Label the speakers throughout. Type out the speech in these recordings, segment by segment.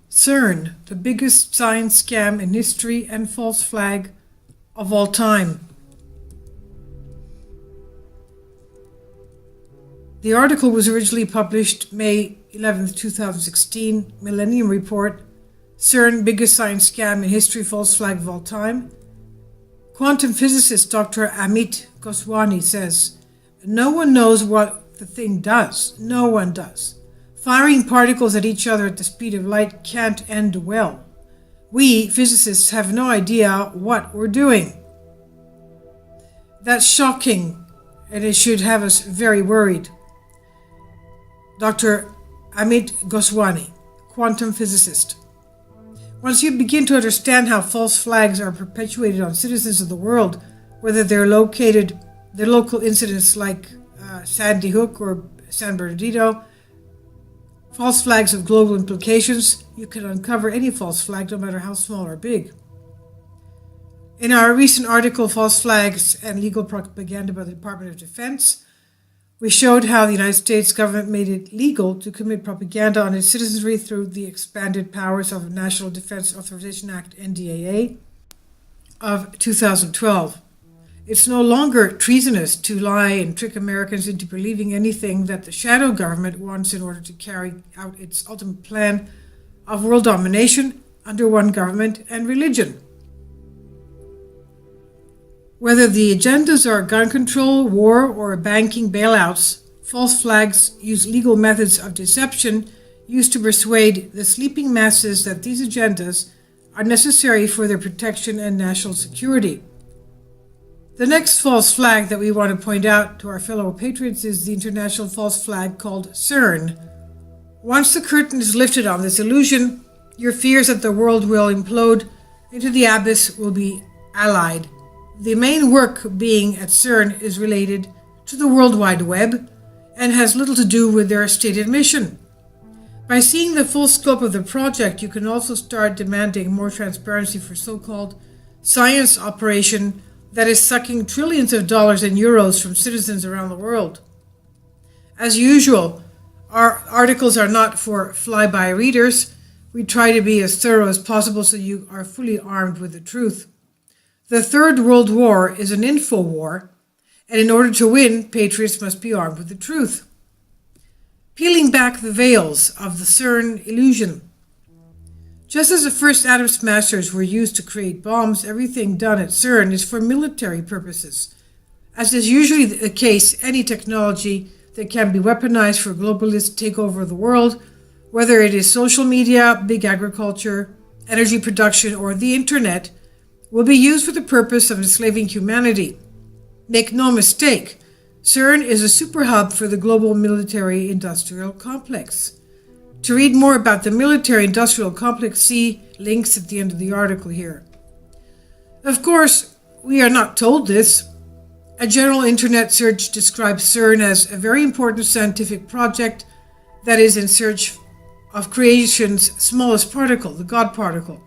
Speaker 1: CERN, the biggest science scam in history and false flag of all time. The article was originally published May 11, 2016, Millennium Report, CERN, biggest science scam in history, false flag of all time. Quantum physicist Dr. Amit Goswami says, "No one knows what the thing does. No one does. Firing particles at each other at the speed of light can't end well. We, physicists, have no idea what we're doing." That's shocking, and it should have us very worried. Dr. Amit Goswami, quantum physicist. Once you begin to understand how false flags are perpetuated on citizens of the world, whether they're local incidents like Sandy Hook or San Bernardino, false flags of global implications, you can uncover any false flag, no matter how small or big. In our recent article, False Flags and Legal Propaganda by the Department of Defense, we showed how the United States government made it legal to commit propaganda on its citizenry through the expanded powers of National Defense Authorization Act, NDAA, of 2012. It's no longer treasonous to lie and trick Americans into believing anything that the shadow government wants in order to carry out its ultimate plan of world domination under one government and religion. Whether the agendas are gun control, war, or banking bailouts, false flags use legal methods of deception used to persuade the sleeping masses that these agendas are necessary for their protection and national security. The next false flag that we want to point out to our fellow patriots is the international false flag called CERN. Once the curtain is lifted on this illusion, your fears that the world will implode into the abyss will be allayed. The main work being at CERN is related to the World Wide Web and has little to do with their stated mission. By seeing the full scope of the project, you can also start demanding more transparency for so-called science operation that is sucking trillions of dollars and euros from citizens around the world. As usual, our articles are not for fly-by readers. We try to be as thorough as possible so you are fully armed with the truth. The Third World War is an info war, and in order to win, patriots must be armed with the truth. Peeling back the veils of the CERN illusion. Just as the first atom smashers were used to create bombs, everything done at CERN is for military purposes. As is usually the case, any technology that can be weaponized for globalist takeover of the world, whether it is social media, big agriculture, energy production, or the internet, will be used for the purpose of enslaving humanity. Make no mistake, CERN is a super hub for the global military-industrial complex. To read more about the military-industrial complex, see links at the end of the article here. Of course, we are not told this. A general internet search describes CERN as a very important scientific project that is in search of creation's smallest particle, the God particle.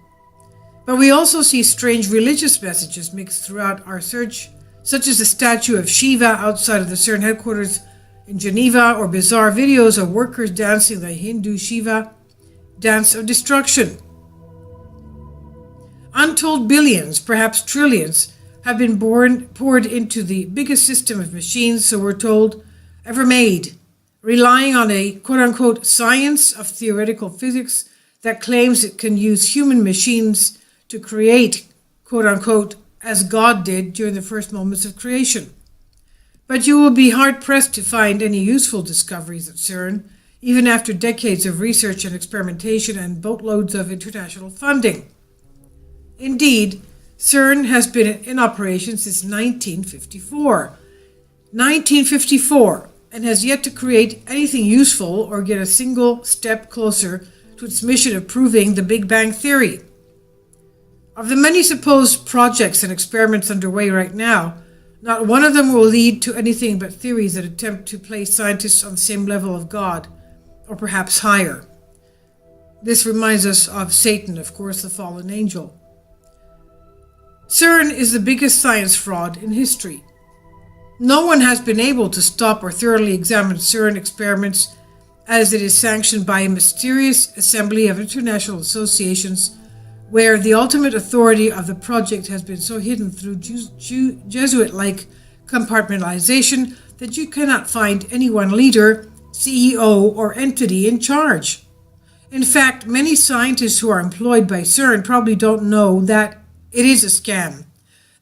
Speaker 1: But we also see strange religious messages mixed throughout our search, such as the statue of Shiva outside of the CERN headquarters in Geneva, or bizarre videos of workers dancing the Hindu Shiva dance of destruction. Untold billions, perhaps trillions, have been poured into the biggest system of machines, so we're told, ever made, relying on a quote-unquote science of theoretical physics that claims it can use human machines to create, quote-unquote, as God did during the first moments of creation. But you will be hard-pressed to find any useful discoveries at CERN, even after decades of research and experimentation and boatloads of international funding. Indeed, CERN has been in operation since 1954. 1954, and has yet to create anything useful or get a single step closer to its mission of proving the Big Bang Theory. Of the many supposed projects and experiments underway right now, not one of them will lead to anything but theories that attempt to place scientists on the same level of God, or perhaps higher. This reminds us of Satan, of course, the fallen angel. CERN is the biggest science fraud in history. No one has been able to stop or thoroughly examine CERN experiments as it is sanctioned by a mysterious assembly of international associations where the ultimate authority of the project has been so hidden through Jesuit-like compartmentalization that you cannot find any one leader, CEO, or entity in charge. In fact, many scientists who are employed by CERN probably don't know that it is a scam.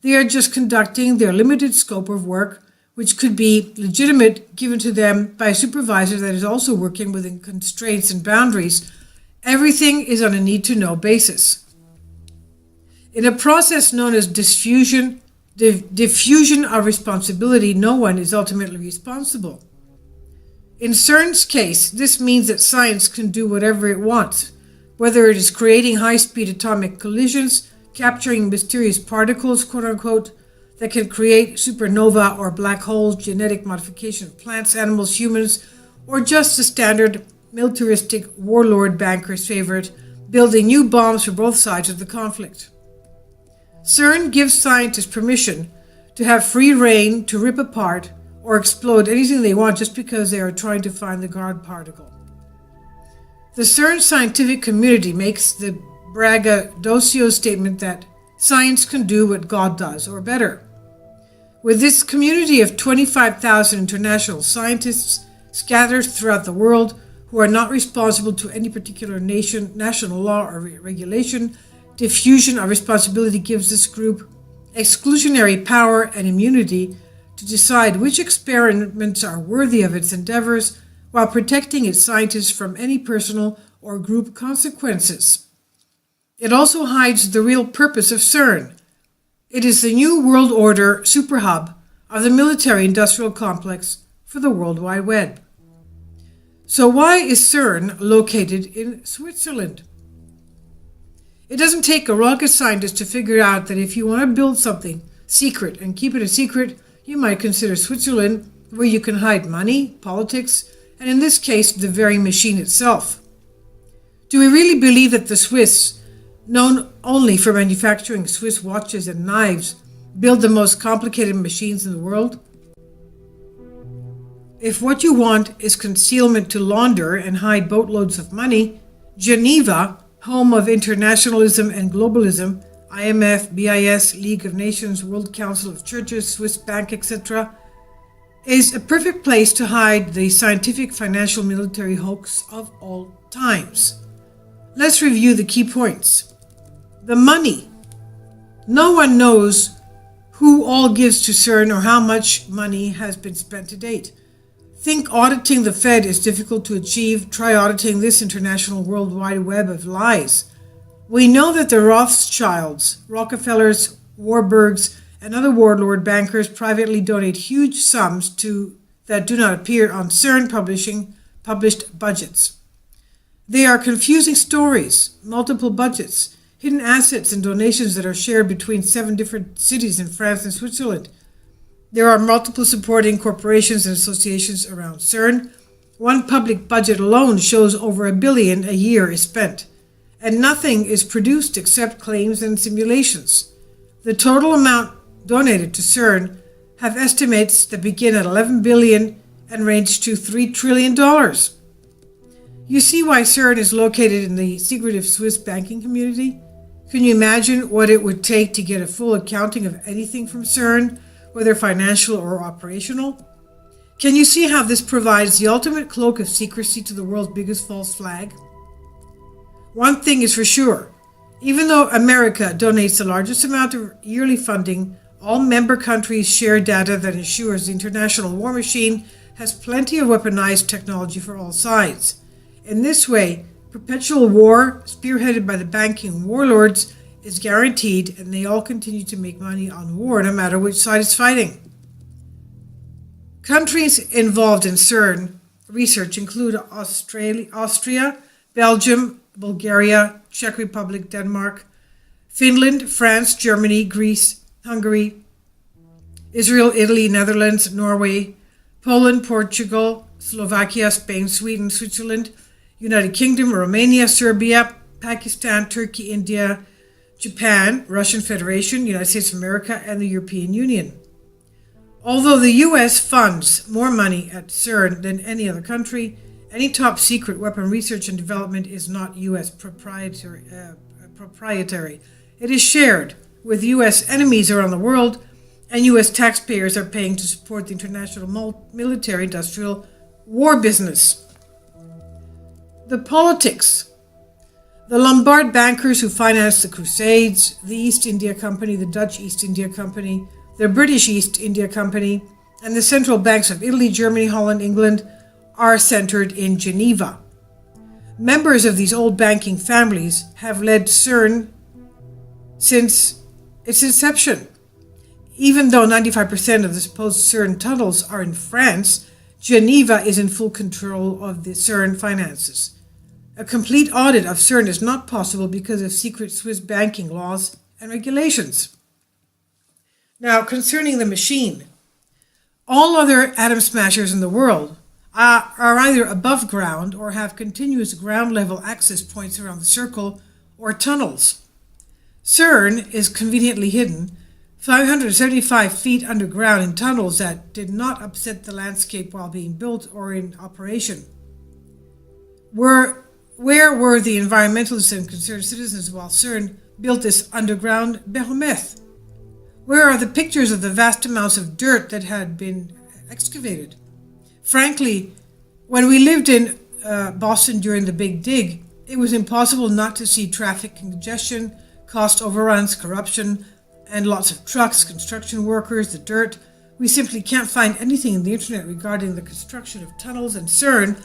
Speaker 1: They are just conducting their limited scope of work, which could be legitimate given to them by a supervisor that is also working within constraints and boundaries. Everything is on a need-to-know basis. In a process known as diffusion of responsibility, no one is ultimately responsible. In CERN's case, this means that science can do whatever it wants, whether it is creating high-speed atomic collisions, capturing mysterious particles, quote-unquote, that can create supernova or black holes, genetic modification of plants, animals, humans, or just the standard militaristic warlord banker's favorite, building new bombs for both sides of the conflict. CERN gives scientists permission to have free rein to rip apart or explode anything they want just because they are trying to find the God particle. The CERN scientific community makes the braggadocio statement that science can do what God does, or better. With this community of 25,000 international scientists scattered throughout the world who are not responsible to any particular nation, national law, or regulation, diffusion of responsibility gives this group exclusionary power and immunity to decide which experiments are worthy of its endeavors while protecting its scientists from any personal or group consequences. It also hides the real purpose of CERN. It is the new world order superhub of the military-industrial complex for the World Wide Web. So why is CERN located in Switzerland? It doesn't take a rocket scientist to figure out that if you want to build something secret and keep it a secret, you might consider Switzerland, where you can hide money, politics, and in this case, the very machine itself. Do we really believe that the Swiss, known only for manufacturing Swiss watches and knives, build the most complicated machines in the world? If what you want is concealment to launder and hide boatloads of money, Geneva, home of internationalism and globalism, IMF, BIS, League of Nations, World Council of Churches, Swiss Bank, etc., is a perfect place to hide the scientific, financial, military hoax of all times. Let's review the key points. The money. No one knows who all gives to CERN or how much money has been spent to date. Think auditing the Fed is difficult to achieve. Try auditing this international worldwide web of lies. We know that the Rothschilds, Rockefellers, Warburgs, and other warlord bankers privately donate huge sums that do not appear on CERN published budgets. They are confusing stories, multiple budgets, hidden assets, and donations that are shared between 7 different cities in France and Switzerland. There are multiple supporting corporations and associations around CERN. One public budget alone shows over $1 billion a year is spent, and nothing is produced except claims and simulations. The total amount donated to CERN have estimates that begin at $11 billion and range to $3 trillion. You see why CERN is located in the secretive Swiss banking community? Can you imagine what it would take to get a full accounting of anything from CERN, whether financial or operational? Can you see how this provides the ultimate cloak of secrecy to the world's biggest false flag? One thing is for sure. Even though America donates the largest amount of yearly funding, all member countries share data that ensures the international war machine has plenty of weaponized technology for all sides. In this way, perpetual war, spearheaded by the banking warlords, is guaranteed, and they all continue to make money on war no matter which side is fighting. Countries involved in CERN research include Austria, Belgium, Bulgaria, Czech Republic, Denmark, Finland, France, Germany, Greece, Hungary, Israel, Italy, Netherlands, Norway, Poland, Portugal, Slovakia, Spain, Sweden, Switzerland, United Kingdom, Romania, Serbia, Pakistan, Turkey, India, Japan, Russian Federation, United States of America, and the European Union. Although the US funds more money at CERN than any other country, Any top secret weapon research and development is not U.S. proprietary. It is shared with U.S. enemies around the world, and U.S. taxpayers are paying to support the international military-industrial war business. The politics. The Lombard bankers who financed the Crusades, the East India Company, the Dutch East India Company, the British East India Company, and the central banks of Italy, Germany, Holland, England are centered in Geneva. Members of these old banking families have led CERN since its inception. Even though 95% of the supposed CERN tunnels are in France, Geneva is in full control of the CERN finances. A complete audit of CERN is not possible because of secret Swiss banking laws and regulations. Now, concerning the machine, all other atom smashers in the world are either above ground or have continuous ground-level access points around the circle or tunnels. CERN is conveniently hidden 575 feet underground in tunnels that did not upset the landscape while being built or in operation. Where were the environmentalists and concerned citizens while CERN built this underground behemoth? Where are the pictures of the vast amounts of dirt that had been excavated? Frankly, when we lived in boSON during the Big Dig, it was impossible not to see traffic congestion, cost overruns, corruption, and lots of trucks, construction workers, the dirt. We simply can't find anything in the internet regarding the construction of tunnels and CERN,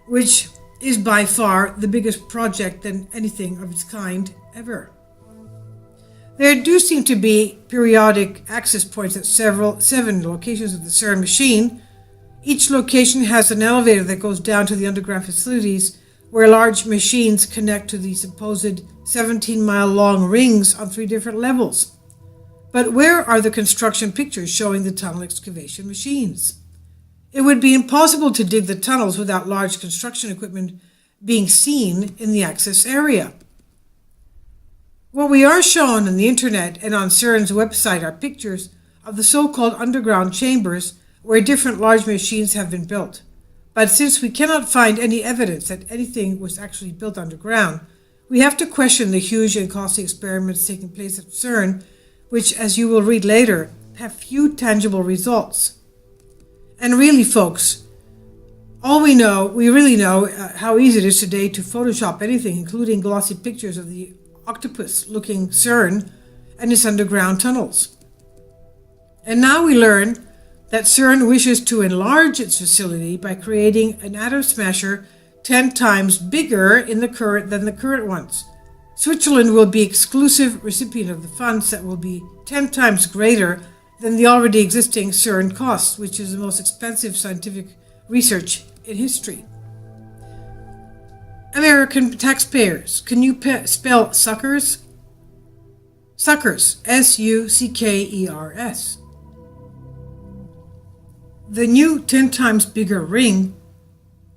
Speaker 1: which is by far the biggest project than anything of its kind ever. There do seem to be periodic access points at seven locations of the CERN machine. Each location has an elevator that goes down to the underground facilities where large machines connect to the supposed 17-mile-long rings on 3 different levels. But where are the construction pictures showing the tunnel excavation machines? It would be impossible to dig the tunnels without large construction equipment being seen in the access area. What we are shown on the internet and on CERN's website are pictures of the so-called underground chambers where different large machines have been built. But since we cannot find any evidence that anything was actually built underground, we have to question the huge and costly experiments taking place at CERN, which, as you will read later, have few tangible results. And really, folks, we really know how easy it is today to Photoshop anything, including glossy pictures of the octopus-looking CERN and its underground tunnels. And now we learn that CERN wishes to enlarge its facility by creating an atom smasher 10 times bigger than the current ones. Switzerland will be exclusive recipient of the funds that will be 10 times greater than the already existing CERN costs, which is the most expensive scientific research in history. American taxpayers, can you spell suckers? Suckers, S-U-C-K-E-R-S. The new 10 times bigger ring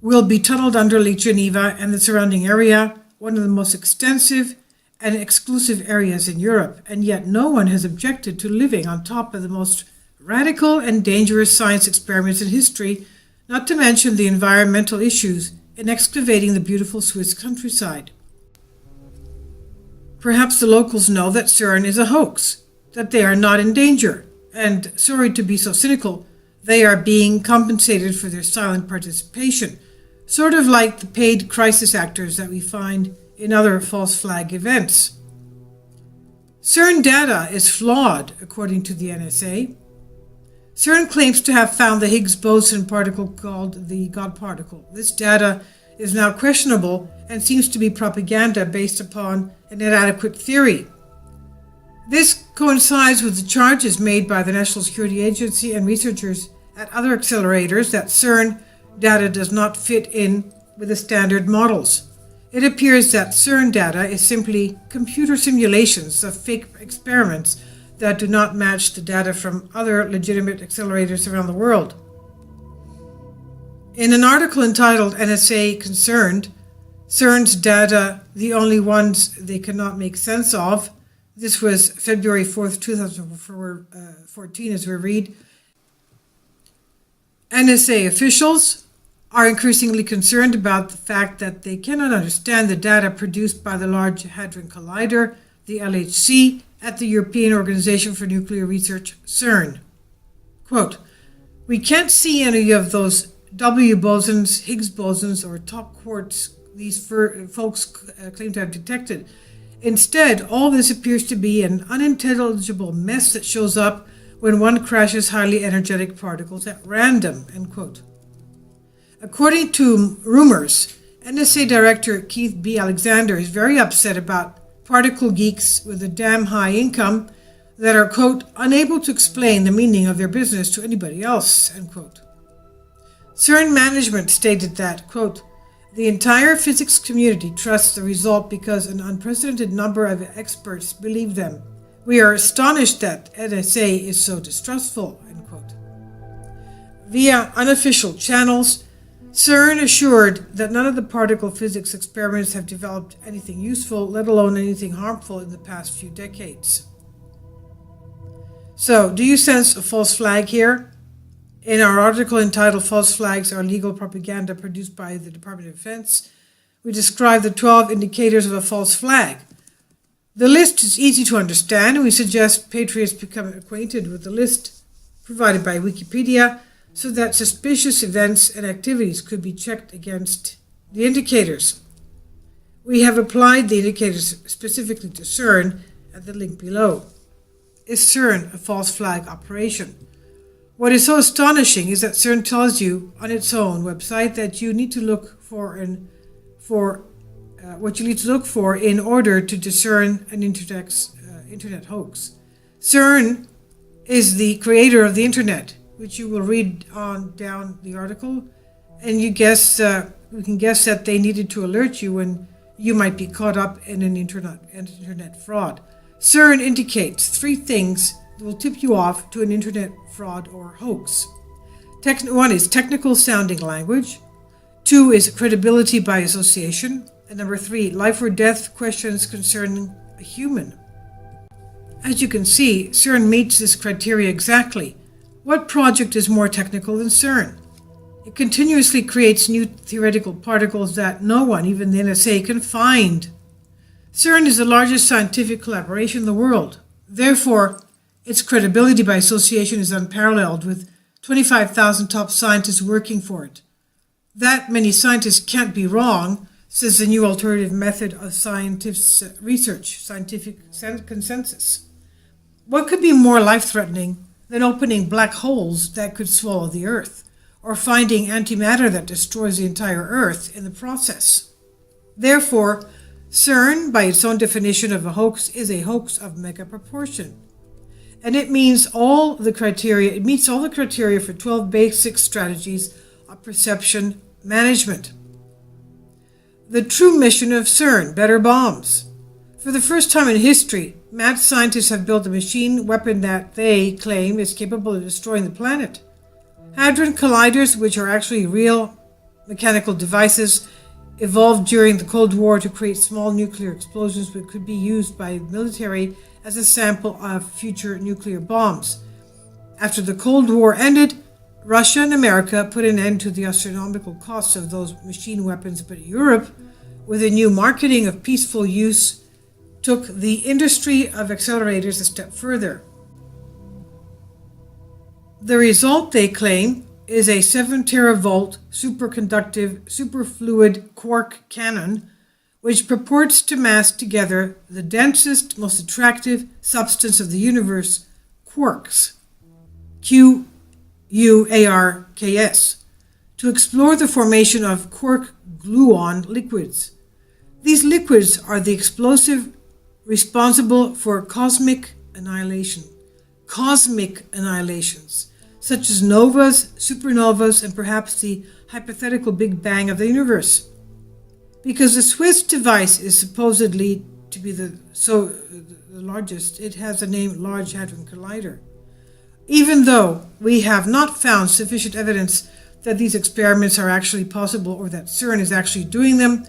Speaker 1: will be tunneled under Lake Geneva and the surrounding area, one of the most extensive and exclusive areas in Europe, and yet no one has objected to living on top of the most radical and dangerous science experiments in history, not to mention the environmental issues in excavating the beautiful Swiss countryside. Perhaps the locals know that CERN is a hoax, that they are not in danger, and, sorry to be so cynical, they are being compensated for their silent participation, sort of like the paid crisis actors that we find in other false flag events. CERN data is flawed, according to the NSA. CERN claims to have found the Higgs boson particle called the God particle. This data is now questionable and seems to be propaganda based upon an inadequate theory. This coincides with the charges made by the National Security Agency and researchers at other accelerators that CERN data does not fit in with the standard models. It appears that CERN data is simply computer simulations of fake experiments that do not match the data from other legitimate accelerators around the world. In an article entitled NSA Concerned, CERN's data, the only ones they cannot make sense of, this was February 4th, 2014, as we read, NSA officials are increasingly concerned about the fact that they cannot understand the data produced by the Large Hadron Collider, the LHC, at the European Organization for Nuclear Research, CERN. Quote, "We can't see any of those W bosons, Higgs bosons, or top quarks these folks claim to have detected. Instead, all this appears to be an unintelligible mess that shows up when one crashes highly energetic particles at random," end quote. According to rumors, NSA Director Keith B. Alexander is very upset about particle geeks with a damn high income that are, quote, "unable to explain the meaning of their business to anybody else," end quote. CERN management stated that, quote, "the entire physics community trusts the result because an unprecedented number of experts believe them. We are astonished that NSA is so distrustful," end quote. Via unofficial channels, CERN assured that none of the particle physics experiments have developed anything useful, let alone anything harmful, in the past few decades. So, do you sense a false flag here? In our article entitled "False Flags Are Legal Propaganda" produced by the Department of Defense, we describe the 12 indicators of a false flag. The list is easy to understand, and we suggest patriots become acquainted with the list provided by Wikipedia so that suspicious events and activities could be checked against the indicators. We have applied the indicators specifically to CERN at the link below. Is CERN a false flag operation? What is so astonishing is that CERN tells you on its own website that you need to look for what you need to look for in order to discern an internet hoax. CERN is the creator of the internet, which you will read on down the article, and we can guess that they needed to alert you when you might be caught up in an internet fraud. CERN indicates 3 things that will tip you off to an internet fraud or hoax. 1 is technical sounding language. 2 is credibility by association. And number 3, life or death questions concerning a human. As you can see, CERN meets this criteria exactly. What project is more technical than CERN? It continuously creates new theoretical particles that no one, even the NSA, can find. CERN is the largest scientific collaboration in the world. Therefore, its credibility by association is unparalleled, with 25,000 top scientists working for it. That many scientists can't be wrong, says the new alternative method of scientists' research, scientific consensus. What could be more life-threatening than opening black holes that could swallow the Earth, or finding antimatter that destroys the entire Earth in the process? Therefore, CERN, by its own definition of a hoax, is a hoax of mega proportion. And it meets all the criteria for 12 basic strategies of perception management. The true mission of CERN: better bombs. For the first time in history, mad scientists have built a machine weapon that they claim is capable of destroying the planet. Hadron colliders, which are actually real mechanical devices, evolved during the Cold War to create small nuclear explosions which could be used by the military as a sample of future nuclear bombs. After the Cold War ended, Russia and America put an end to the astronomical costs of those machine weapons, but Europe, with a new marketing of peaceful use, took the industry of accelerators a step further. The result, they claim, is a 7 teravolt superconductive superfluid quark cannon, which purports to mass together the densest, most attractive substance of the universe, quarks, QUARKS, to explore the formation of quark gluon liquids. These liquids are the explosive responsible for cosmic annihilations, such as novas, supernovas, and perhaps the hypothetical Big Bang of the universe. Because the Swiss device is supposedly to be the largest, it has the name Large Hadron Collider. Even though we have not found sufficient evidence that these experiments are actually possible or that CERN is actually doing them,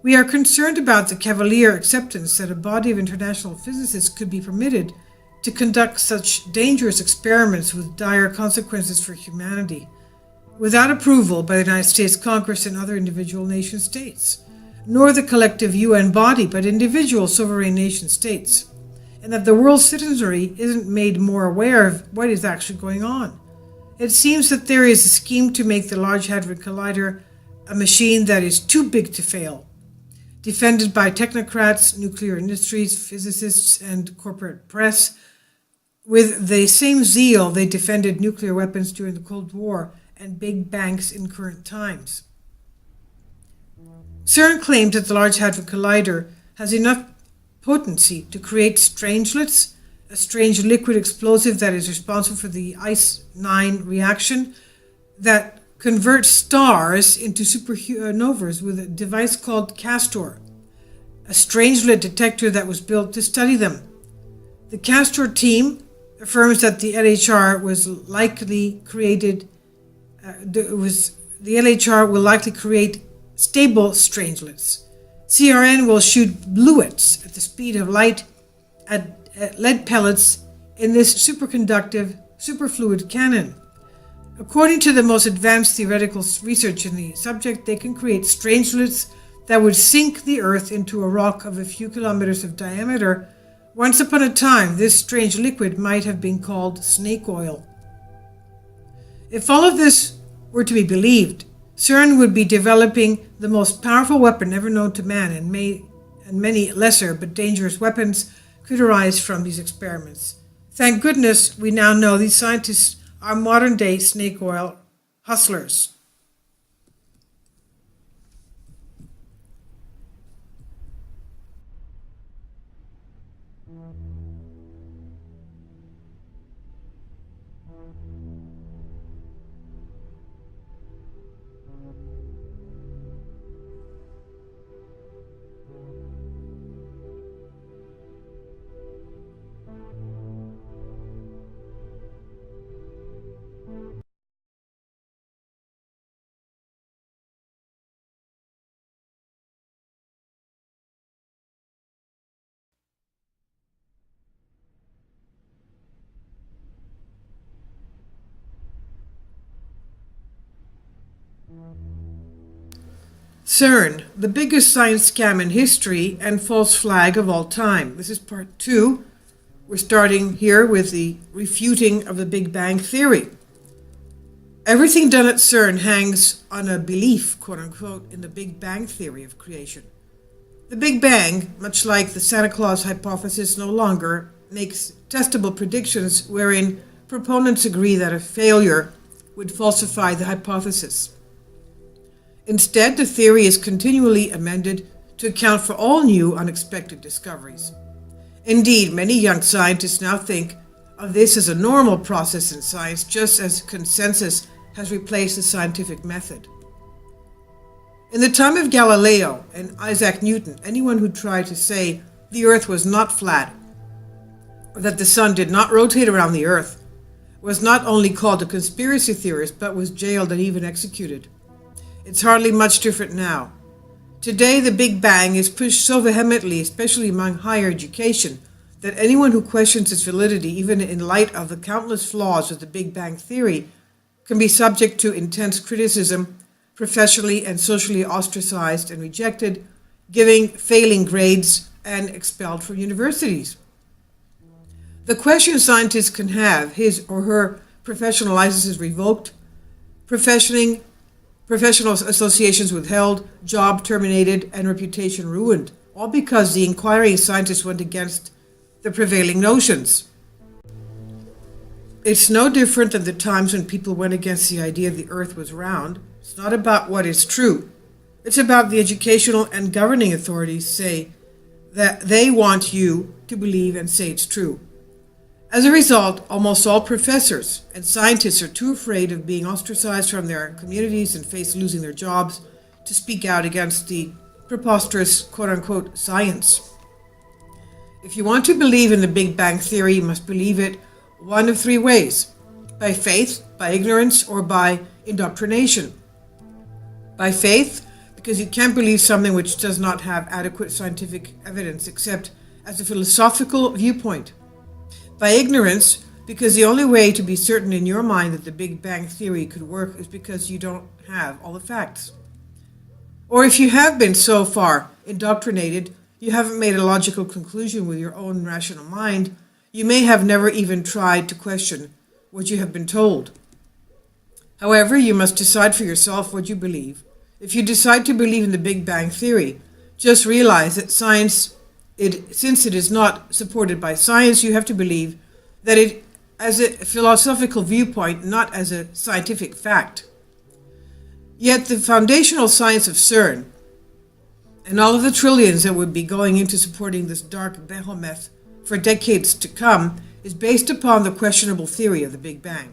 Speaker 1: we are concerned about the cavalier acceptance that a body of international physicists could be permitted to conduct such dangerous experiments with dire consequences for humanity. without approval by the United States Congress and other individual nation states, nor the collective UN body, but individual sovereign nation states, and that the world's citizenry isn't made more aware of what is actually going on. It seems that there is a scheme to make the Large Hadron Collider a machine that is too big to fail, defended by technocrats, nuclear industries, physicists, and corporate press, with the same zeal they defended nuclear weapons during the Cold War and big banks in current times. CERN claims that the Large Hadron Collider has enough potency to create strangelets, a strange liquid explosive that is responsible for the ICE-9 reaction that converts stars into supernovas with a device called CASTOR, a strangelet detector that was built to study them. The CASTOR team affirms that the LHR will likely create stable strangelets. CERN will shoot bluets at the speed of light at lead pellets in this superconductive superfluid cannon. According to the most advanced theoretical research in the subject, they can create strangelets that would sink the Earth into a rock of a few kilometers of diameter. Once upon a time, this strange liquid might have been called snake oil. If all of this were to be believed, CERN would be developing the most powerful weapon ever known to man, and many lesser but dangerous weapons could arise from these experiments. Thank goodness we now know these scientists are modern-day snake oil hustlers. CERN, the biggest science scam in history and false flag of all time. This is part 2. We're starting here with the refuting of the Big Bang Theory. Everything done at CERN hangs on a belief, quote unquote, in the Big Bang Theory of creation. The Big Bang, much like the Santa Claus hypothesis, no longer makes testable predictions wherein proponents agree that a failure would falsify the hypothesis. Instead, the theory is continually amended to account for all new unexpected discoveries. Indeed, many young scientists now think of this as a normal process in science, just as consensus has replaced the scientific method. In the time of Galileo and Isaac Newton, anyone who tried to say the Earth was not flat, or that the sun did not rotate around the Earth, was not only called a conspiracy theorist, but was jailed and even executed. It's hardly much different now. Today, the Big Bang is pushed so vehemently, especially among higher education, that anyone who questions its validity, even in light of the countless flaws of the Big Bang Theory, can be subject to intense criticism, professionally and socially ostracized and rejected, failing grades, and expelled from universities. The question scientists can have his or her professional licenses revoked, professional associations withheld, job terminated, and reputation ruined, all because the inquiring scientists went against the prevailing notions. It's no different than the times when people went against the idea the Earth was round. It's not about what is true. It's about the educational and governing authorities say that they want you to believe and say it's true. As a result, almost all professors and scientists are too afraid of being ostracized from their communities and face losing their jobs to speak out against the preposterous quote-unquote science. If you want to believe in the Big Bang Theory, you must believe it one of 3 ways: by faith, by ignorance, or by indoctrination. By faith, because you can't believe something which does not have adequate scientific evidence except as a philosophical viewpoint. By ignorance, because the only way to be certain in your mind that the Big Bang Theory could work is because you don't have all the facts. Or if you have been so far indoctrinated, you haven't made a logical conclusion with your own rational mind, you may have never even tried to question what you have been told. However, you must decide for yourself what you believe. If you decide to believe in the Big Bang Theory, just realize that since it is not supported by science, you have to believe that it as a philosophical viewpoint, not as a scientific fact. Yet the foundational science of CERN and all of the trillions that would be going into supporting this dark behemoth for decades to come is based upon the questionable theory of the Big Bang.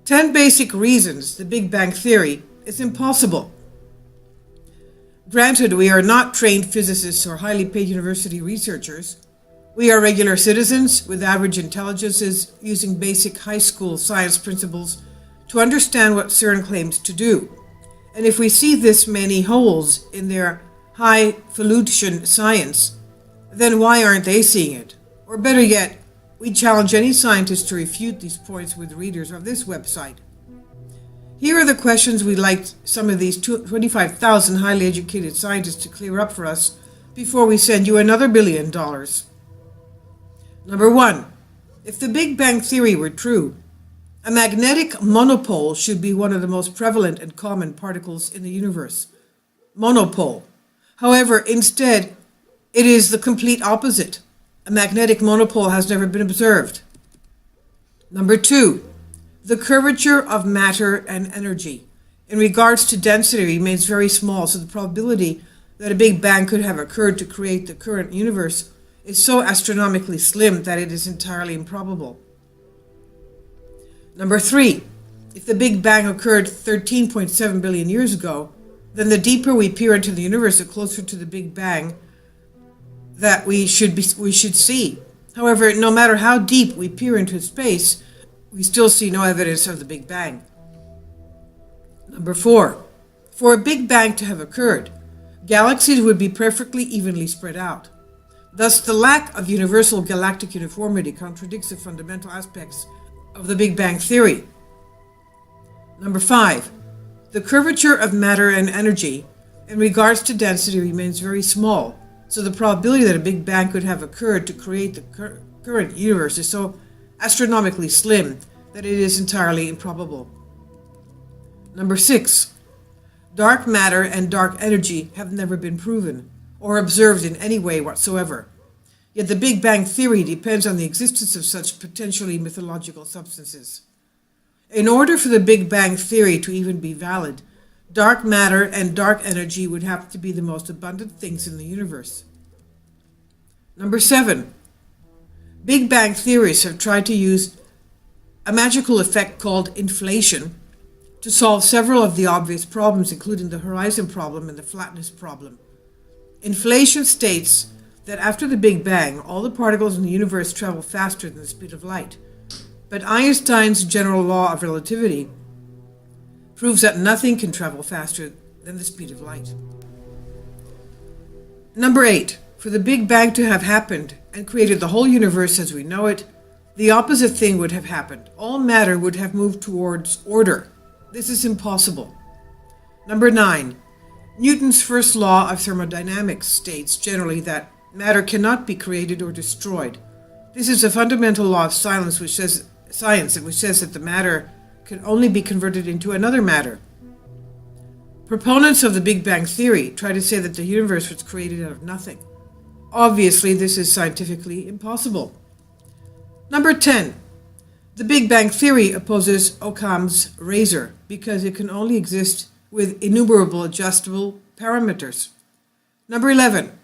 Speaker 1: 10 basic reasons the Big Bang Theory is impossible. Granted, we are not trained physicists or highly paid university researchers. We are regular citizens with average intelligences using basic high school science principles to understand what CERN claims to do. And if we see this many holes in their highfalutin science, then why aren't they seeing it? Or better yet, we challenge any scientist to refute these points with readers of this website. Here are the questions we'd like some of these 25,000 highly educated scientists to clear up for us before we send you another $1 billion. Number 1. If the Big Bang Theory were true, a magnetic monopole should be one of the most prevalent and common particles in the universe. Monopole. However, instead, it is the complete opposite. A magnetic monopole has never been observed. Number 2. The curvature of matter and energy in regards to density remains very small, so the probability that a Big Bang could have occurred to create the current universe is so astronomically slim that it is entirely improbable. Number 3. If the Big Bang occurred 13.7 billion years ago, then the deeper we peer into the universe, the closer to the Big Bang that we should see. However, no matter how deep we peer into space, we still see no evidence of the Big Bang. Number 4. For a Big Bang to have occurred, galaxies would be perfectly evenly spread out. Thus, the lack of universal galactic uniformity contradicts the fundamental aspects of the Big Bang Theory. Number 5. The curvature of matter and energy in regards to density remains very small, so the probability that a Big Bang could have occurred to create the current universe is so astronomically slim that it is entirely improbable. Number 6. Dark matter and dark energy have never been proven or observed in any way whatsoever. Yet the Big Bang Theory depends on the existence of such potentially mythological substances. In order for the Big Bang Theory to even be valid, dark matter and dark energy would have to be the most abundant things in the universe. Number 7. Big Bang theorists have tried to use a magical effect called inflation to solve several of the obvious problems, including the horizon problem and the flatness problem. Inflation states that after the Big Bang, all the particles in the universe travel faster than the speed of light. But Einstein's general law of relativity proves that nothing can travel faster than the speed of light. Number 8. For the Big Bang to have happened and created the whole universe as we know it, the opposite thing would have happened. All matter would have moved towards order. This is impossible. Number 9. Newton's first law of thermodynamics states generally that matter cannot be created or destroyed. This is a fundamental law of science which says that the matter can only be converted into another matter. Proponents of the Big Bang Theory try to say that the universe was created out of nothing. Obviously, this is scientifically impossible. Number 10. The Big Bang Theory opposes Occam's razor because it can only exist with innumerable adjustable parameters. Number 11.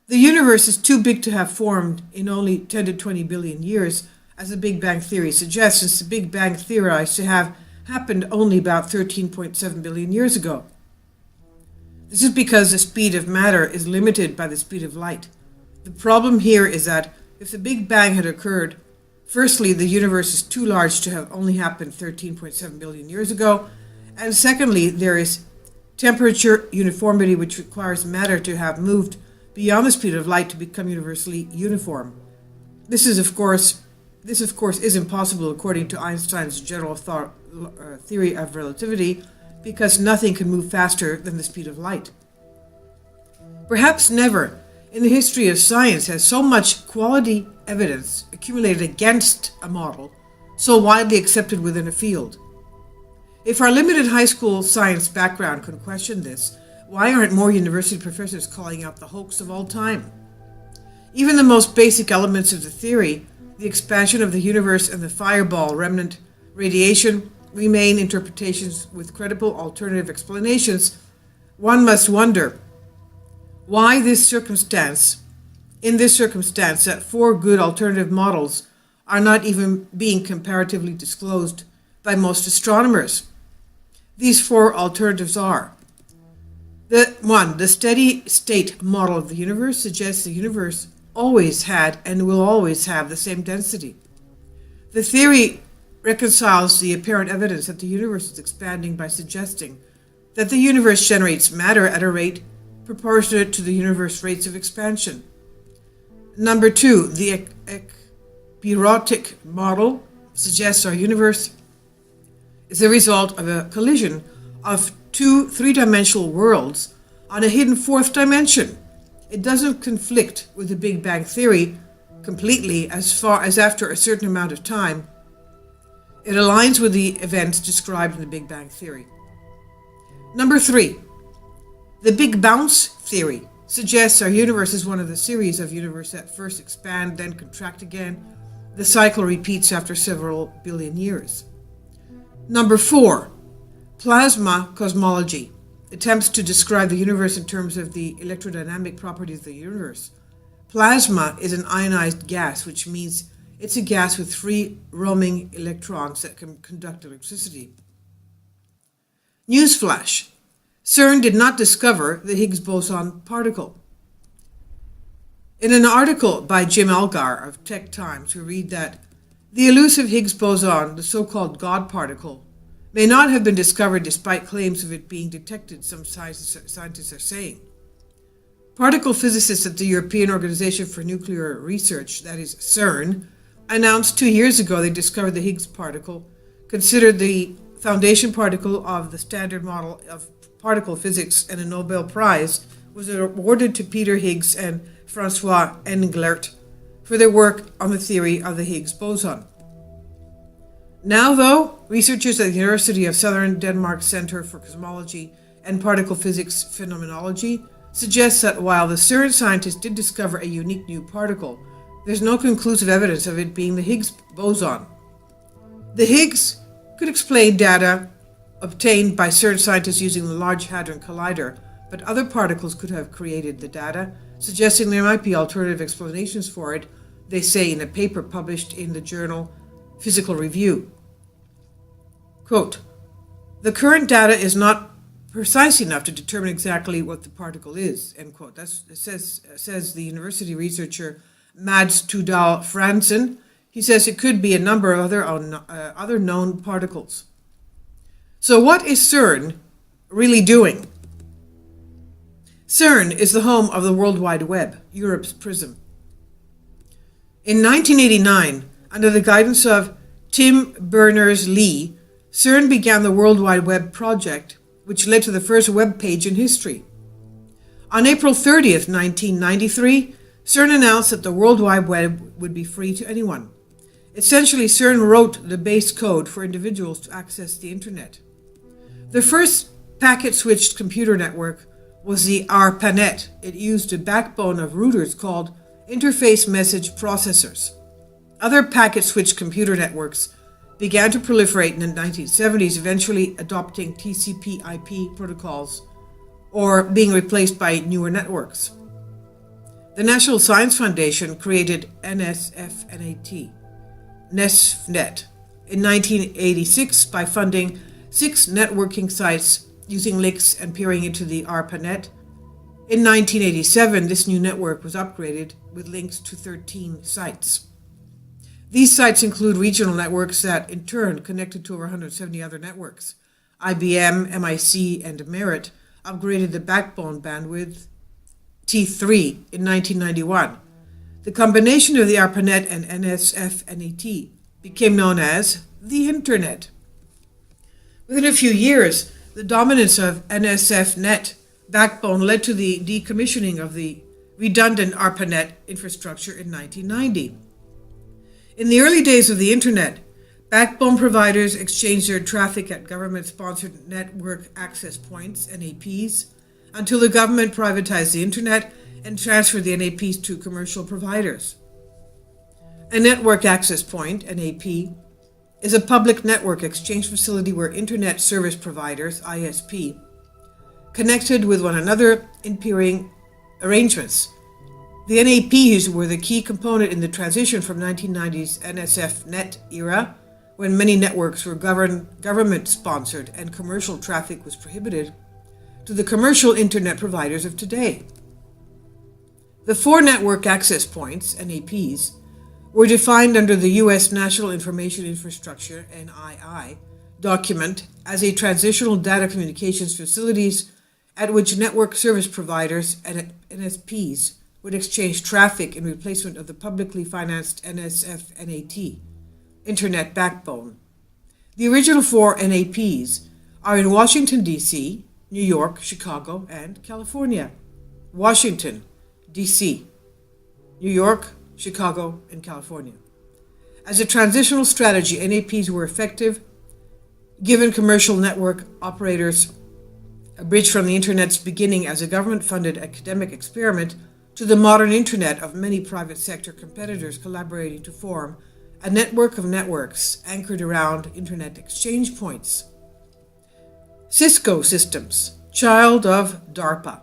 Speaker 1: The universe is too big to have formed in only 10 to 20 billion years, as the Big Bang Theory suggests, since the Big Bang theorized to have happened only about 13.7 billion years ago. This is because the speed of matter is limited by the speed of light. The problem here is that if the Big Bang had occurred, firstly, the universe is too large to have only happened 13.7 billion years ago, and secondly, there is temperature uniformity, which requires matter to have moved beyond the speed of light to become universally uniform. This is, of course, This, of course, is impossible according to Einstein's general theory of relativity, because nothing can move faster than the speed of light. Perhaps never in the history of science has so much quality evidence accumulated against a model so widely accepted within a field. If our limited high school science background can question this, why aren't more university professors calling out the hoax of all time? Even the most basic elements of the theory, the expansion of the universe and the fireball remnant radiation, remain interpretations with credible alternative explanations. One must wonder why in this circumstance that 4 good alternative models are not even being comparatively disclosed by most astronomers. These 4 alternatives are: the steady state model of the universe suggests the universe always had and will always have the same density. The theory reconciles the apparent evidence that the universe is expanding by suggesting that the universe generates matter at a rate proportionate to the universe rates of expansion. Number 2, the ekpyrotic model suggests our universe is the result of a collision of 2 three-dimensional worlds on a hidden 4th dimension. It doesn't conflict with the Big Bang theory completely as far as after a certain amount of time, it aligns with the events described in the Big Bang theory. Number 3, the Big Bounce theory suggests our universe is one of the series of universes that first expand, then contract again. The cycle repeats after several billion years. Number 4, plasma cosmology attempts to describe the universe in terms of the electrodynamic properties of the universe. Plasma is an ionized gas, which means it's a gas with free roaming electrons that can conduct electricity. Newsflash: CERN did not discover the Higgs boson particle. In an article by Jim Algar of Tech Times, we read that the elusive Higgs boson, the so-called God particle, may not have been discovered despite claims of it being detected, some scientists are saying. Particle physicists at the European Organization for Nuclear Research, that is CERN, announced 2 years ago they discovered the Higgs particle, considered the foundation particle of the standard model of particle physics, and a Nobel Prize was awarded to Peter Higgs and Francois Englert for their work on the theory of the Higgs boson. Now, though, researchers at the University of Southern Denmark Center for Cosmology and Particle Physics Phenomenology suggest that while the CERN scientists did discover a unique new particle, there's no conclusive evidence of it being the Higgs boson. The Higgs could explain data obtained by CERN scientists using the Large Hadron Collider, but other particles could have created the data, suggesting there might be alternative explanations for it, they say in a paper published in the journal Physical Review. Quote, the current data is not precise enough to determine exactly what the particle is, end quote. Says the university researcher Mads Tudal Fransen. He says it could be a number of other known particles. So what is CERN really doing? CERN is the home of the World Wide Web, Europe's prism. In 1989, under the guidance of Tim Berners-Lee, CERN began the World Wide Web project, which led to the first web page in history. On April 30th, 1993, CERN announced that the World Wide Web would be free to anyone. Essentially, CERN wrote the base code for individuals to access the internet. The first packet-switched computer network was the ARPANET. It used a backbone of routers called interface message processors. Other packet-switched computer networks began to proliferate in the 1970s, eventually adopting TCP/IP protocols or being replaced by newer networks. The National Science Foundation created NSFNet in 1986 by funding 6 networking sites using links and peering into the ARPANET. In 1987, this new network was upgraded with links to 13 sites. These sites include regional networks that, in turn, connected to over 170 other networks. IBM, MIC, and Merit upgraded the backbone bandwidth T3 in 1991. The combination of the ARPANET and NSF-NET became known as the Internet. Within a few years, the dominance of NSF-NET backbone led to the decommissioning of the redundant ARPANET infrastructure in 1990. In the early days of the Internet, backbone providers exchanged their traffic at government-sponsored network access points, NAPs, until the government privatized the Internet and transferred the NAPs to commercial providers. A network access point, NAP, is a public network exchange facility where Internet service providers, ISP, connected with one another in peering arrangements. The NAPs were the key component in the transition from 1990s NSF-NET era, when many networks were government-sponsored and commercial traffic was prohibited, to the commercial Internet providers of today. The 4 network access points, NAPs, were defined under the U.S. National Information Infrastructure, NII, document as a transitional data communications facilities at which network service providers and NSPs would exchange traffic in replacement of the publicly financed NSF-NET, Internet backbone. The original 4 NAPs are in Washington, D.C., New York, Chicago, and California. Washington, D.C., New York, Chicago, and California. As a transitional strategy, NAPs were effective, given commercial network operators a bridge from the Internet's beginning as a government-funded academic experiment to the modern Internet of many private sector competitors collaborating to form a network of networks anchored around Internet exchange points. Cisco Systems, child of DARPA.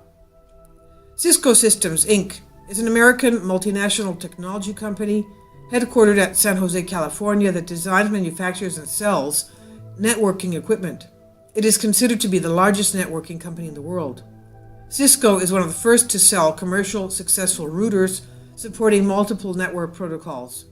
Speaker 1: Cisco Systems, Inc. is an American multinational technology company headquartered at San Jose, California that designs, manufactures, and sells networking equipment. It is considered to be the largest networking company in the world. Cisco is one of the first to sell commercial successful routers supporting multiple network protocols.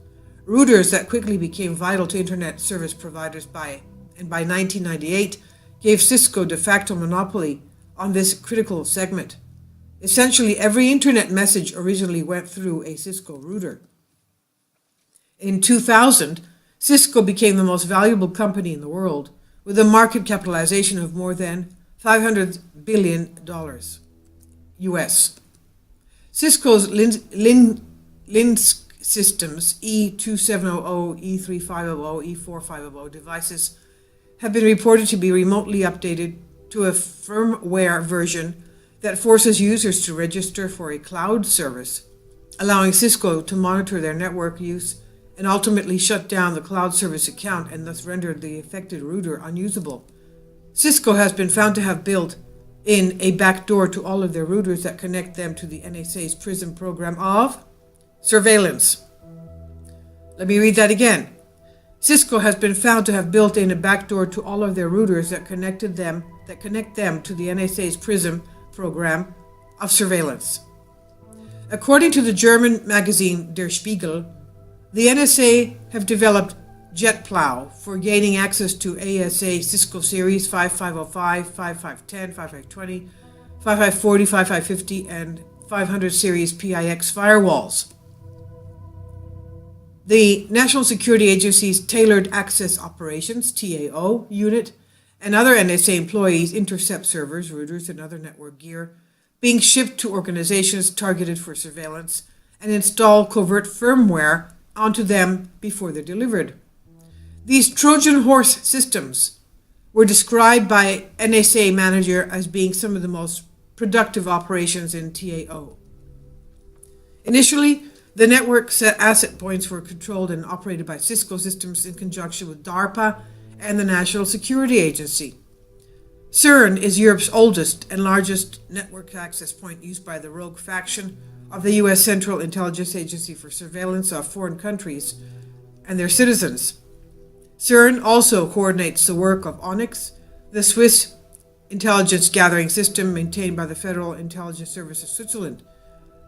Speaker 1: Routers that quickly became vital to Internet service providers by 1998 gave Cisco de facto monopoly on this critical segment. Essentially, every Internet message originally went through a Cisco router. In 2000, Cisco became the most valuable company in the world, with a market capitalization of more than $500 billion US. Cisco's Linux systems, E2700, E3500, E4500 devices have been reported to be remotely updated to a firmware version that forces users to register for a cloud service, allowing Cisco to monitor their network use and ultimately shut down the cloud service account and thus render the affected router unusable. Cisco has been found to have built in a backdoor to all of their routers that connect them to the NSA's PRISM program of surveillance. Let me read that again. Cisco has been found to have built in a backdoor to all of their routers that connect them to the NSA's PRISM program of surveillance. According to the German magazine Der Spiegel, the NSA have developed JetPlow for gaining access to ASA Cisco Series 5505, 5510, 5520, 5540, 5550, and 500 series PIX firewalls. The National Security Agency's Tailored Access Operations, TAO, unit and other NSA employees intercept servers, routers, and other network gear being shipped to organizations targeted for surveillance and install covert firmware onto them before they're delivered. These Trojan horse systems were described by NSA manager as being some of the most productive operations in TAO. Initially, the network asset points were controlled and operated by Cisco Systems in conjunction with DARPA and the National Security Agency. CERN is Europe's oldest and largest network access point used by the rogue faction of the U.S. Central Intelligence Agency for surveillance of foreign countries and their citizens. CERN also coordinates the work of Onyx, the Swiss intelligence gathering system maintained by the Federal Intelligence Service of Switzerland.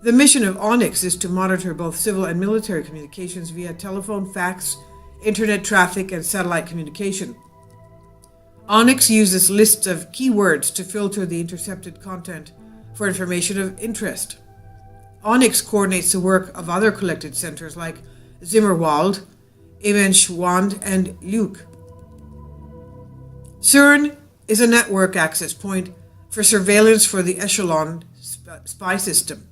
Speaker 1: The mission of Onyx is to monitor both civil and military communications via telephone, fax, internet traffic, and satellite communication. Onyx uses lists of keywords to filter the intercepted content for information of interest. Onyx coordinates the work of other collected centers like Zimmerwald, Emenschwand, and Luke. CERN is a network access point for surveillance for the Echelon spy system.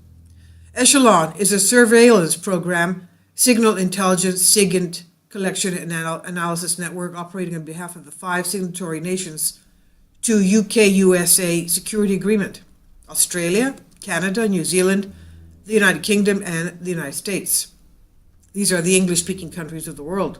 Speaker 1: Echelon is a surveillance program, signal intelligence, SIGINT collection and analysis network operating on behalf of the 5 signatory nations to UK-USA security agreement: Australia, Canada, New Zealand, the United Kingdom, and the United States. These are the English-speaking countries of the world.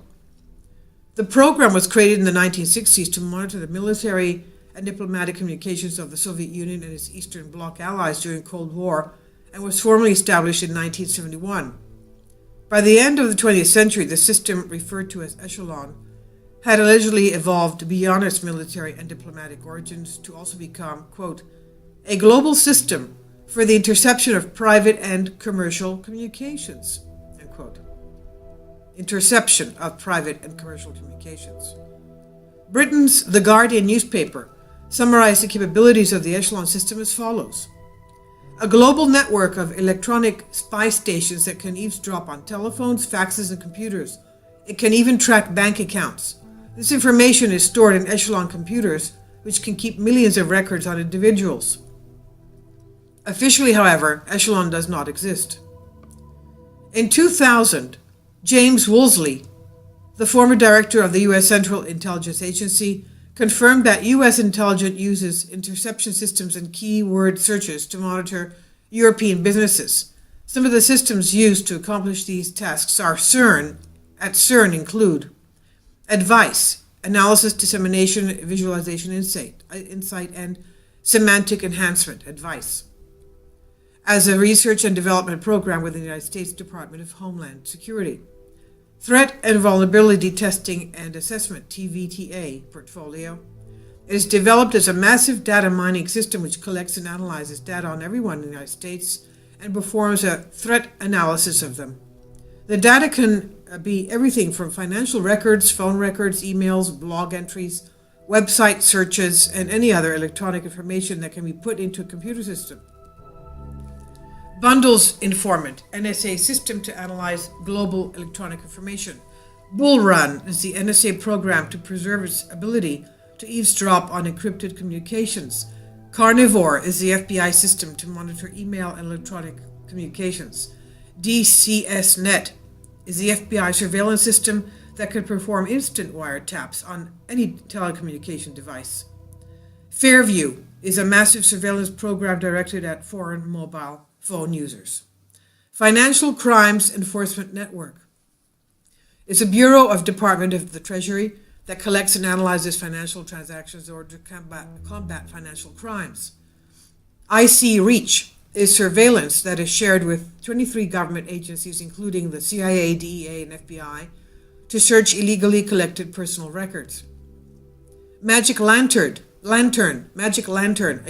Speaker 1: The program was created in the 1960s to monitor the military and diplomatic communications of the Soviet Union and its Eastern Bloc allies during the Cold War, and was formally established in 1971. By the end of the 20th century, the system, referred to as Echelon, had allegedly evolved beyond its military and diplomatic origins to also become, quote, a global system for the interception of private and commercial communications, end quote. Interception of private and commercial communications. Britain's The Guardian newspaper summarized the capabilities of the Echelon system as follows: a global network of electronic spy stations that can eavesdrop on telephones, faxes, and computers. It can even track bank accounts. This information is stored in Echelon computers, which can keep millions of records on individuals. Officially, however, Echelon does not exist. In 2000, James Woolsey, the former director of the U.S. Central Intelligence Agency, confirmed that U.S. intelligence uses interception systems and keyword searches to monitor European businesses. Some of the systems used to accomplish these tasks at CERN include advice, analysis, dissemination, visualization, insight, and semantic enhancement, advice, as a research and development program within the United States Department of Homeland Security. Threat and Vulnerability Testing and Assessment, TVTA, portfolio. It is developed as a massive data mining system which collects and analyzes data on everyone in the United States and performs a threat analysis of them. The data can be everything from financial records, phone records, emails, blog entries, website searches, and any other electronic information that can be put into a computer system. Bundles Informant, NSA system to analyze global electronic information. Bull Run is the NSA program to preserve its ability to eavesdrop on encrypted communications. Carnivore is the FBI system to monitor email and electronic communications. DCSNet is the FBI surveillance system that can perform instant wiretaps on any telecommunication device. Fairview is a massive surveillance program directed at foreign mobile phone users. Financial Crimes Enforcement Network is a bureau of Department of the Treasury that collects and analyzes financial transactions in order to combat financial crimes. IC Reach is surveillance that is shared with 23 government agencies, including the CIA, DEA, and FBI, to search illegally collected personal records. Magic Lantern, a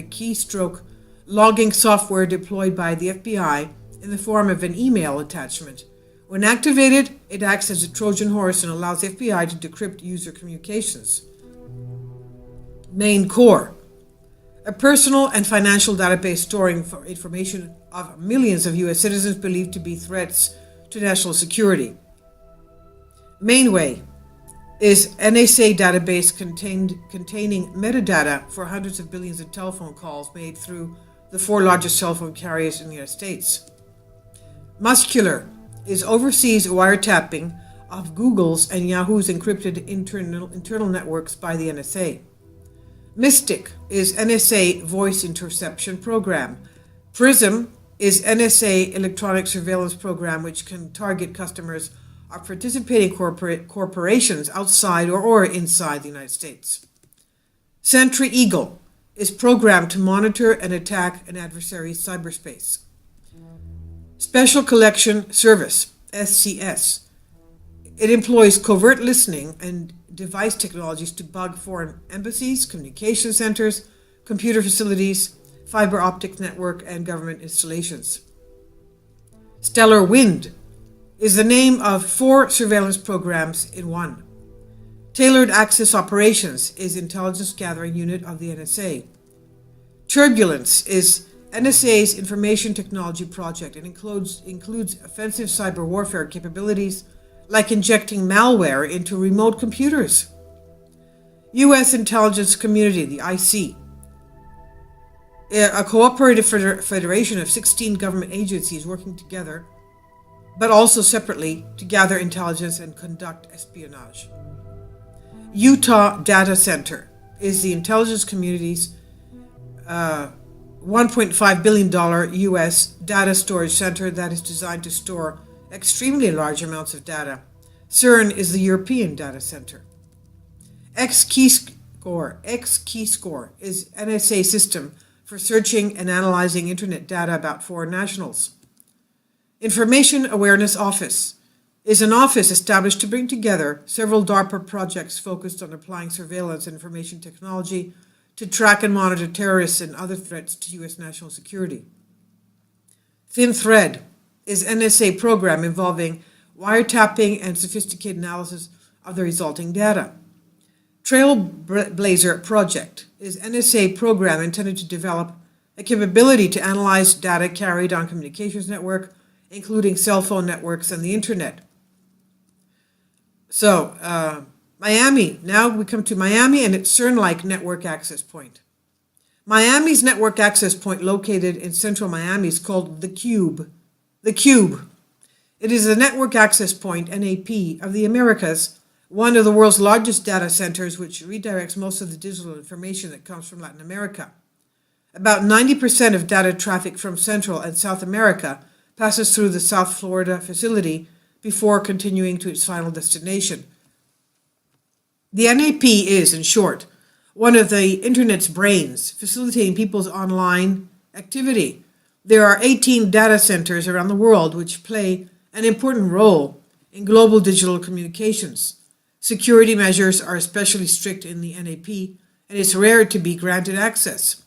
Speaker 1: keystroke logging software deployed by the FBI in the form of an email attachment. When activated, it acts as a Trojan horse and allows the FBI to decrypt user communications. Main Core, a personal and financial database storing information of millions of U.S. citizens believed to be threats to national security. Mainway is NSA database containing metadata for hundreds of billions of telephone calls made through the 4 largest cell phone carriers in the United States. Muscular is overseas wiretapping of Google's and Yahoo's encrypted internal networks by the NSA. Mystic is NSA voice interception program. PRISM is NSA electronic surveillance program which can target customers of participating corporations outside or inside the United States. Sentry Eagle is programmed to monitor and attack an adversary's cyberspace. Special Collection Service, SCS. It employs covert listening and device technologies to bug foreign embassies, communication centers, computer facilities, fiber optic network, and government installations. Stellar Wind is the name of 4 surveillance programs in one. Tailored Access Operations is intelligence gathering unit of the NSA. Turbulence is NSA's information technology project. It includes offensive cyber warfare capabilities like injecting malware into remote computers. U.S. intelligence community, the IC, a cooperative federation of 16 government agencies working together, but also separately, to gather intelligence and conduct espionage. Utah Data Center is the intelligence community's $1.5 billion U.S. data storage center that is designed to store extremely large amounts of data. CERN is the European data center. X-Keyscore is NSA system for searching and analyzing internet data about foreign nationals. Information Awareness Office is an office established to bring together several DARPA projects focused on applying surveillance and information technology to track and monitor terrorists and other threats to U.S. national security. Thin Thread is NSA program involving wiretapping and sophisticated analysis of the resulting data. Trailblazer Project is NSA program intended to develop a capability to analyze data carried on communications network, including cell phone networks and the internet. So, Miami. Now we come to Miami and its CERN-like network access point. Miami's network access point located in central Miami is called the Cube. The Cube. It is the network access point, NAP, of the Americas, one of the world's largest data centers, which redirects most of the digital information that comes from Latin America. About 90% of data traffic from Central and South America passes through the South Florida facility before continuing to its final destination. The NAP is, in short, one of the internet's brains, facilitating people's online activity. There are 18 data centers around the world which play an important role in global digital communications. Security measures are especially strict in the NAP, and it's rare to be granted access.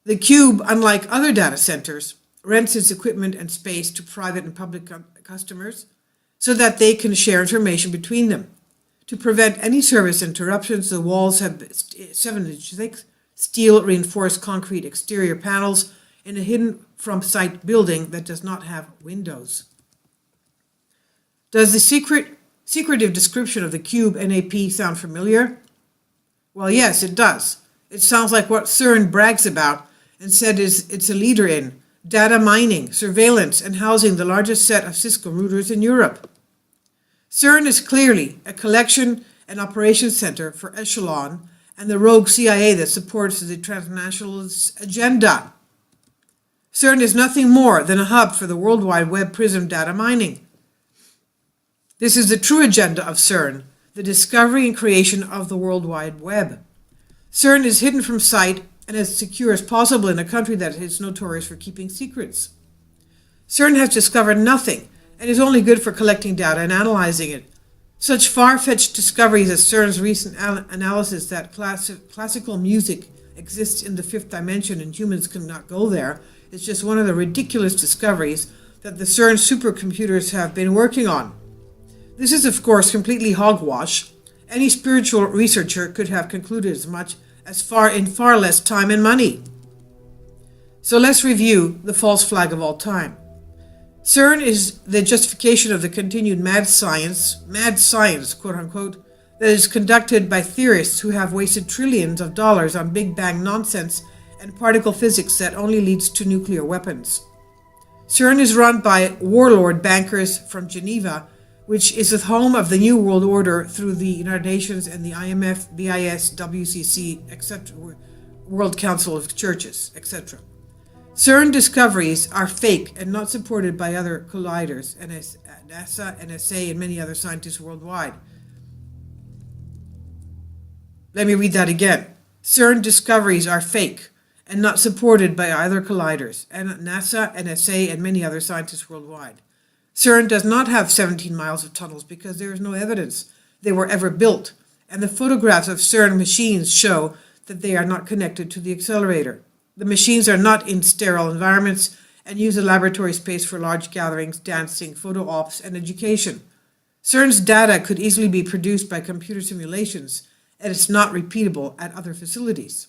Speaker 1: The Cube, unlike other data centers, rents its equipment and space to private and public customers so that they can share information between them. To prevent any service interruptions, the walls have 7-inch thick steel-reinforced concrete exterior panels in a hidden from-sight building that does not have windows. Does the secretive description of the Cube NAP sound familiar? Well, yes, it does. It sounds like what CERN brags about and said it's a leader in: data mining, surveillance, and housing the largest set of Cisco routers in Europe. CERN is clearly a collection and operations center for Echelon and the rogue CIA that supports the transnationalist agenda. CERN is nothing more than a hub for the WorldWide Web Prism data mining. This is the true agenda of CERN, the discovery and creation of the World Wide Web. CERN is hidden from sight and as secure as possible in a country that is notorious for keeping secrets. CERN has discovered nothing and is only good for collecting data and analyzing it. Such far-fetched discoveries as CERN's recent analysis that classical music exists in the fifth dimension and humans cannot go there is just one of the ridiculous discoveries that the CERN supercomputers have been working on. This is, of course, completely hogwash. Any spiritual researcher could have concluded as much as far less time and money. So let's review the false flag of all time. CERN is the justification of the continued mad science, quote unquote, that is conducted by theorists who have wasted trillions of dollars on Big Bang nonsense and particle physics that only leads to nuclear weapons. CERN is run by warlord bankers from Geneva, which is the home of the New World Order through the United Nations and the IMF, BIS, WCC, etc., World Council of Churches, etc. CERN discoveries are fake and not supported by other colliders, NASA, NSA, and many other scientists worldwide. Let me read that again. CERN discoveries are fake and not supported by either colliders, and NASA, NSA, and many other scientists worldwide. CERN does not have 17 miles of tunnels because there is no evidence they were ever built, and the photographs of CERN machines show that they are not connected to the accelerator. The machines are not in sterile environments and use a laboratory space for large gatherings, dancing, photo ops, and education. CERN's data could easily be produced by computer simulations, and it's not repeatable at other facilities.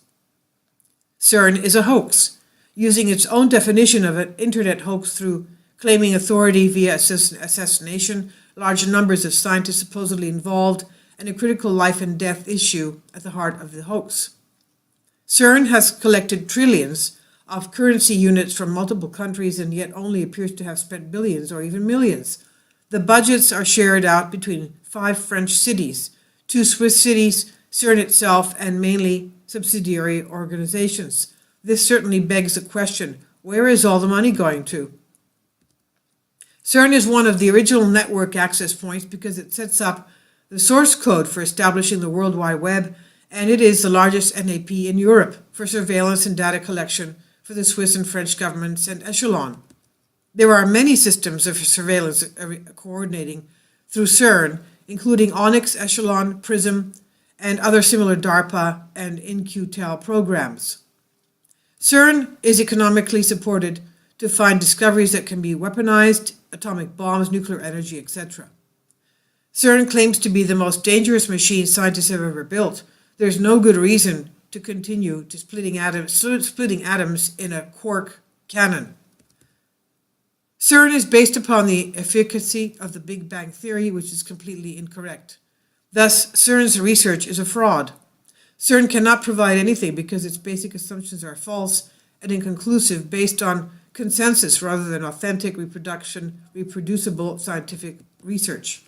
Speaker 1: CERN is a hoax. using its own definition of an internet hoax through claiming authority via assassination, large numbers of scientists supposedly involved, and a critical life and death issue at the heart of the hoax. CERN has collected trillions of currency units from multiple countries and yet only appears to have spent billions or even millions. The budgets are shared out between 5 French cities, 2 Swiss cities, CERN itself, and mainly subsidiary organizations. This certainly begs the question, where is all the money going to? CERN is one of the original network access points because it sets up the source code for establishing the World Wide Web, and it is the largest NAP in Europe for surveillance and data collection for the Swiss and French governments and echelon. There are many systems of surveillance coordinating through CERN, including Onyx, Echelon, PRISM, and other similar DARPA and InQtel programs. CERN is economically supported to find discoveries that can be weaponized, atomic bombs, nuclear energy, etc. CERN claims to be the most dangerous machine scientists have ever built. There's no good reason to continue to splitting atoms in a quark cannon. CERN is based upon the efficacy of the Big Bang Theory, which is completely incorrect. Thus, CERN's research is a fraud. CERN cannot provide anything because its basic assumptions are false and inconclusive, based on consensus rather than authentic, reproducible scientific research.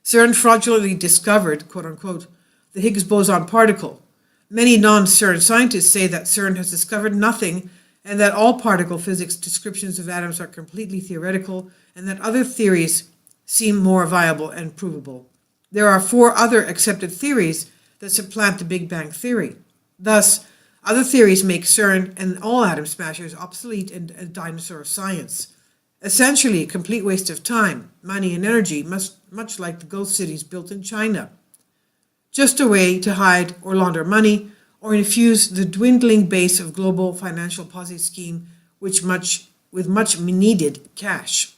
Speaker 1: CERN fraudulently discovered, quote unquote, the Higgs boson particle. Many non-CERN scientists say that CERN has discovered nothing and that all particle physics descriptions of atoms are completely theoretical and that other theories seem more viable and provable. There are 4 other accepted theories that supplant the Big Bang Theory. Thus, other theories make CERN and all atom smashers obsolete and a dinosaur of science. Essentially, a complete waste of time, money, and energy, much like the ghost cities built in China. Just a way to hide or launder money or infuse the dwindling base of global financial Ponzi scheme with much needed cash.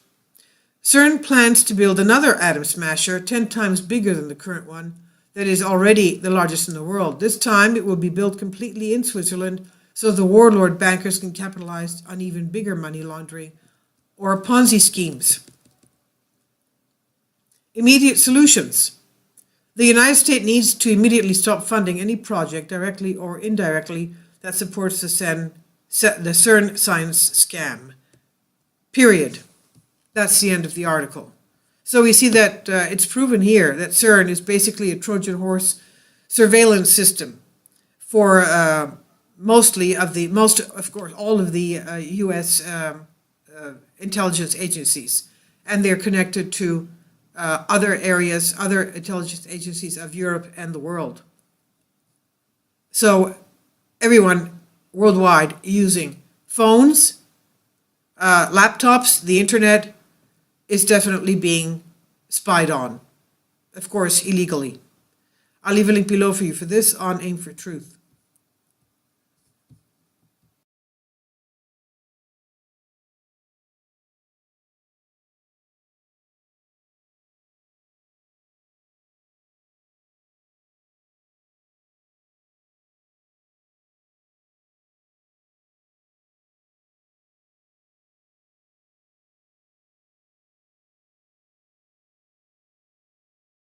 Speaker 1: CERN plans to build another atom smasher 10 times bigger than the current one that is already the largest in the world. This time it will be built completely in Switzerland so the warlord bankers can capitalize on even bigger money laundering or Ponzi schemes. Immediate solutions. The United States needs to immediately stop funding any project, directly or indirectly, that supports the CERN science scam. Period. That's the end of the article. So we see that it's proven here that CERN is basically a Trojan horse surveillance system for all of the U.S. Intelligence agencies, and they're connected to other intelligence agencies of Europe and the world. So everyone worldwide using phones, laptops, the internet is definitely being spied on, of course, illegally. I'll leave a link below for you for this on Aim for Truth.